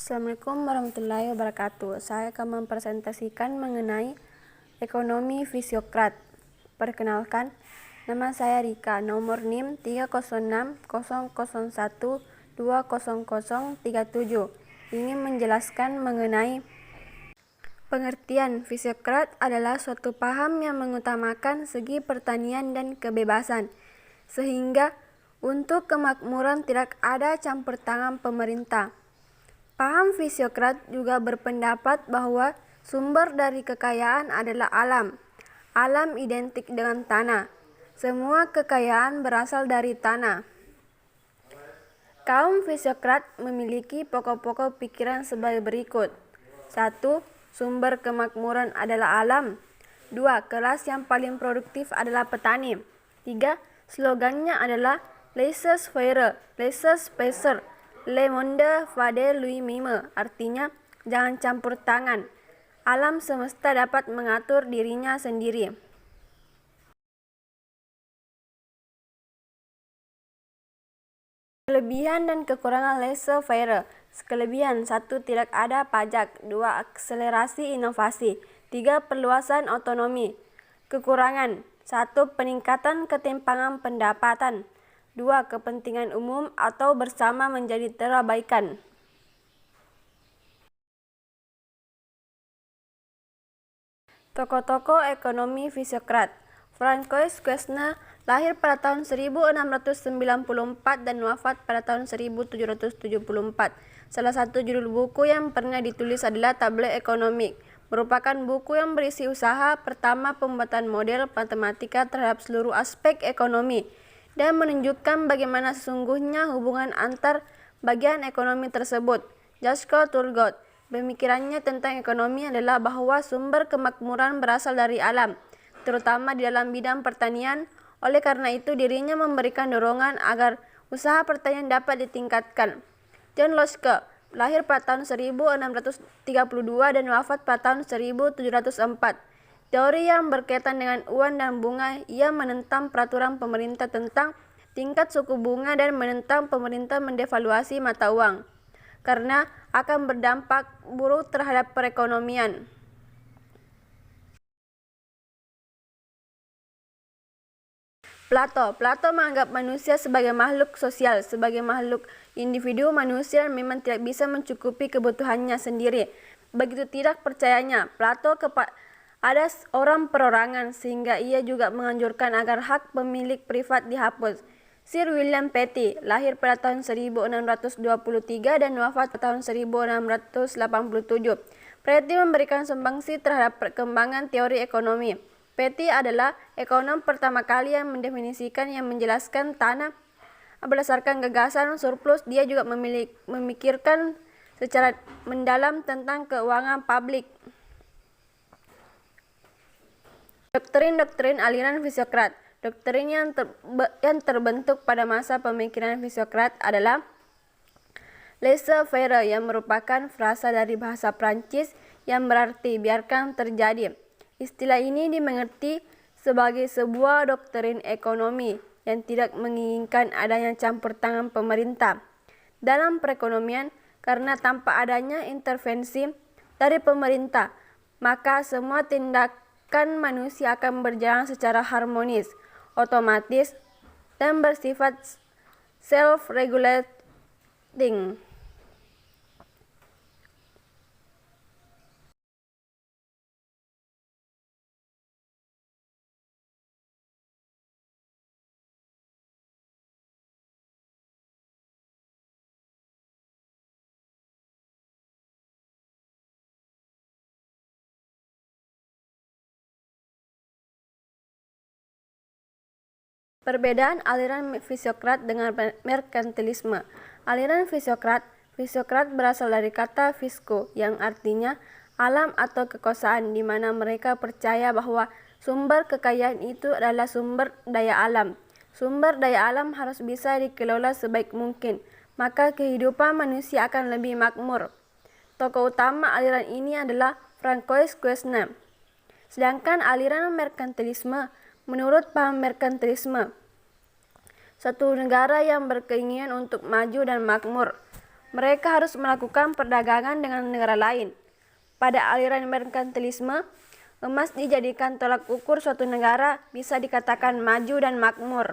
Assalamualaikum warahmatullahi wabarakatuh. Saya akan mempresentasikan mengenai ekonomi Fisiokrat. Perkenalkan, nama saya Rika, nomor NIM 30600120037. Ingin menjelaskan mengenai pengertian. Fisiokrat adalah suatu paham yang mengutamakan segi pertanian dan kebebasan, sehingga untuk kemakmuran tidak ada campur tangan pemerintah. Paham Fisiokrat juga berpendapat bahwa sumber dari kekayaan adalah alam. Alam identik dengan tanah. Semua kekayaan berasal dari tanah. Kaum Fisiokrat memiliki pokok-pokok pikiran sebagai berikut. 1. Sumber kemakmuran adalah alam. 2. Kelas yang paling produktif adalah petani. 3. Slogannya adalah laissez-faire, laissez-passer, Le monde fade lui mime, artinya jangan campur tangan. Alam semesta dapat mengatur dirinya sendiri. Kelebihan dan kekurangan laissez-faire. Kelebihan: 1. Tidak ada pajak. 2. Akselerasi inovasi. 3. Perluasan otonomi. Kekurangan: 1. Peningkatan ketimpangan pendapatan. 2. Kepentingan umum atau bersama menjadi terabaikan. Tokoh-tokoh ekonomi Fisiokrat. Francois Quesnel lahir pada tahun 1694 dan wafat pada tahun 1774. Salah satu judul buku yang pernah ditulis adalah Tableau Économique, merupakan buku yang berisi usaha pertama pembuatan model matematika terhadap seluruh aspek ekonomi dan menunjukkan bagaimana sesungguhnya hubungan antar bagian ekonomi tersebut. Jacques Turgot, pemikirannya tentang ekonomi adalah bahwa sumber kemakmuran berasal dari alam, terutama di dalam bidang pertanian. Oleh karena itu, dirinya memberikan dorongan agar usaha pertanian dapat ditingkatkan. John Locke lahir pada tahun 1632 dan wafat pada tahun 1704. Teori yang berkaitan dengan uang dan bunga. Ia menentang peraturan pemerintah tentang tingkat suku bunga dan menentang pemerintah mendevaluasi mata uang, karena akan berdampak buruk terhadap perekonomian. Plato menganggap manusia sebagai makhluk sosial. Sebagai makhluk individu, manusia memang tidak bisa mencukupi kebutuhannya sendiri. Begitu tidak percayanya Plato ada orang perorangan, sehingga ia juga menganjurkan agar hak pemilik privat dihapus. Sir William Petty lahir pada tahun 1623 dan wafat pada tahun 1687. Petty memberikan sumbangsi terhadap perkembangan teori ekonomi. Petty adalah ekonom pertama kali yang mendefinisikan yang menjelaskan tanah berdasarkan gagasan surplus. Dia juga memikirkan secara mendalam tentang keuangan publik. Doktrin aliran Fisiokrat. Doktrin yang terbentuk pada masa pemikiran Fisiokrat adalah laissez-faire, yang merupakan frasa dari bahasa Prancis yang berarti biarkan terjadi. Istilah ini dimengerti sebagai sebuah doktrin ekonomi yang tidak menginginkan adanya campur tangan pemerintah dalam perekonomian, karena tanpa adanya intervensi dari pemerintah, maka semua tindakan manusia akan berjalan secara harmonis, otomatis, dan bersifat self-regulating. Perbedaan aliran Fisiokrat dengan merkantilisme. Aliran Fisiokrat berasal dari kata fisco, yang artinya alam atau kekuasaan, di mana mereka percaya bahwa sumber kekayaan itu adalah sumber daya alam. Sumber daya alam harus bisa dikelola sebaik mungkin, maka kehidupan manusia akan lebih makmur. Tokoh utama aliran ini adalah Francois Quesnel. Sedangkan aliran merkantilisme, menurut paham merkantilisme, suatu negara yang berkeinginan untuk maju dan makmur mereka harus melakukan perdagangan dengan negara lain. Pada aliran merkantilisme, emas dijadikan tolak ukur suatu negara bisa dikatakan maju dan makmur.